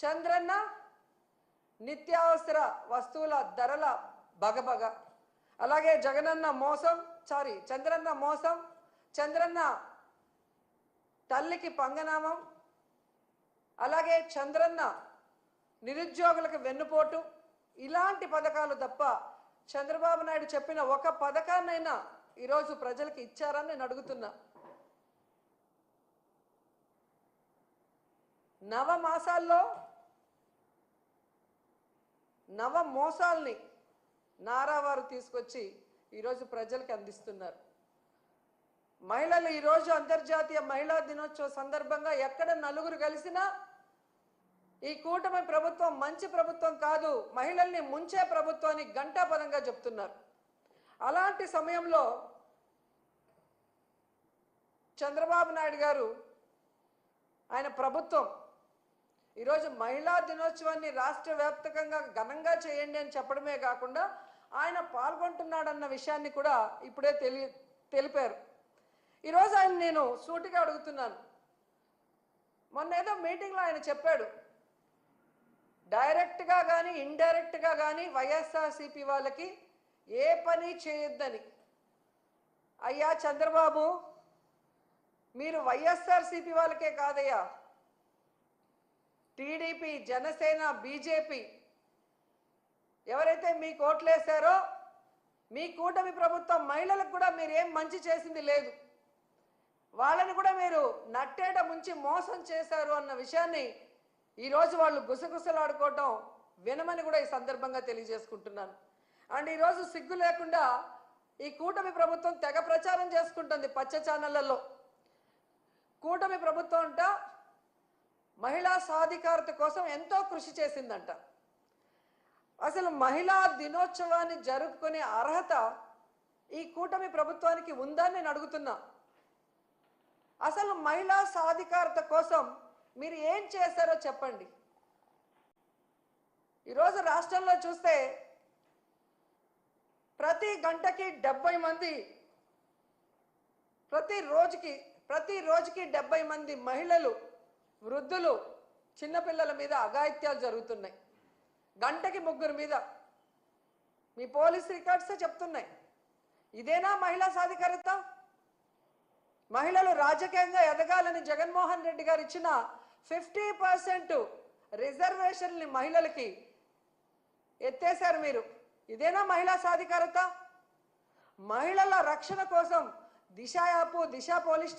చంద్రన్న నిత్యావసర వస్తువుల ధరల బగబగ, అలాగే జగనన్న మోసం, చంద్రన్న మోసం, చంద్రన్న తల్లికి పంగనామం, అలాగే చంద్రన్న నిరుద్యోగులకు వెన్నుపోటు, ఇలాంటి పథకాలు తప్ప చంద్రబాబు నాయుడు చెప్పిన ఒక పథకాన్నైనా ఈరోజు ప్రజలకు ఇచ్చారని నేను అడుగుతున్నా. నవమాసాల్లో నవ మోసాల్ని నారావారు తీసుకొచ్చి ఈరోజు ప్రజలకు అందిస్తున్నారు. మహిళలు ఈరోజు అంతర్జాతీయ మహిళా దినోత్సవ సందర్భంగా ఎక్కడ నలుగురు కలిసినా ఈ కూటమి ప్రభుత్వం మంచి ప్రభుత్వం కాదు, మహిళల్ని ముంచే ప్రభుత్వాన్ని గంటాపదంగా చెప్తున్నారు. అలాంటి సమయంలో చంద్రబాబు నాయుడు గారు ఆయన ప్రభుత్వం ఈరోజు మహిళా దినోత్సవాన్ని రాష్ట్ర వ్యాప్తంగా ఘనంగా చేయండి అని చెప్పడమే కాకుండా ఆయన పాల్గొంటున్నాడన్న విషయాన్ని కూడా ఇప్పుడే తెలిపారు. ఈరోజు ఆయన నేను సూటిగా అడుగుతున్నాను. మొన్న ఏదో మీటింగ్లో ఆయన చెప్పాడు, డైరెక్ట్గా కానీ ఇండైరెక్ట్గా కానీ వైఎస్ఆర్సీపీ వాళ్ళకి ఏ పని చేయొద్దని. అయ్యా చంద్రబాబు, మీరు వైఎస్ఆర్సీపీ వాళ్ళకే కాదయ్యా, టీడీపీ, జనసేన, బీజేపీ ఎవరైతే మీకు ఓట్లేశారో మీ కూటమి ప్రభుత్వం మహిళలకు కూడా మీరు ఏం మంచి చేసింది లేదు, వాళ్ళని కూడా మీరు నట్టేట ముంచి మోసం చేశారు అన్న విషయాన్ని ఈరోజు వాళ్ళు గుసగుసలాడుకోవటం వినమని కూడా ఈ సందర్భంగా తెలియజేసుకుంటున్నాను. అండ్ ఈరోజు సిగ్గు లేకుండా ఈ కూటమి ప్రభుత్వం తెగ ప్రచారం చేసుకుంటుంది పచ్చ ఛానళ్లలో. కూటమి ప్రభుత్వం అంట మహిళా సాధికారత కోసం ఎంతో కృషి చేసిందంట. అసలు మహిళా దినోత్సవాన్ని జరుపుకునే అర్హత ఈ కూటమి ప్రభుత్వానికి ఉందని నేను అడుగుతున్నా. అసలు మహిళా సాధికారత కోసం మీరు ఏం చేశారో చెప్పండి. ఈరోజు రాష్ట్రంలో చూస్తే ప్రతి గంటకి 70 మంది, ప్రతి రోజుకి 70 మంది మహిళలు, వృద్ధులు, చిన్నపిల్లల మీద అఘాయిత్యాలు జరుగుతున్నాయి. గంటకి 3 మీద మీ పోలీస్ రికార్డ్సే చెప్తున్నాయి. ఇదేనా మహిళా సాధికారత? మహిళలు రాజకీయంగా ఎదగాలని జగన్మోహన్ రెడ్డి గారు ఇచ్చిన 50% రిజర్వేషన్ని మహిళలకి ఎత్తేశారు మీరు. ఇదేనా మహిళా సాధికారత? మహిళల రక్షణ కోసం దిశ యాప్, దిశ పోలీస్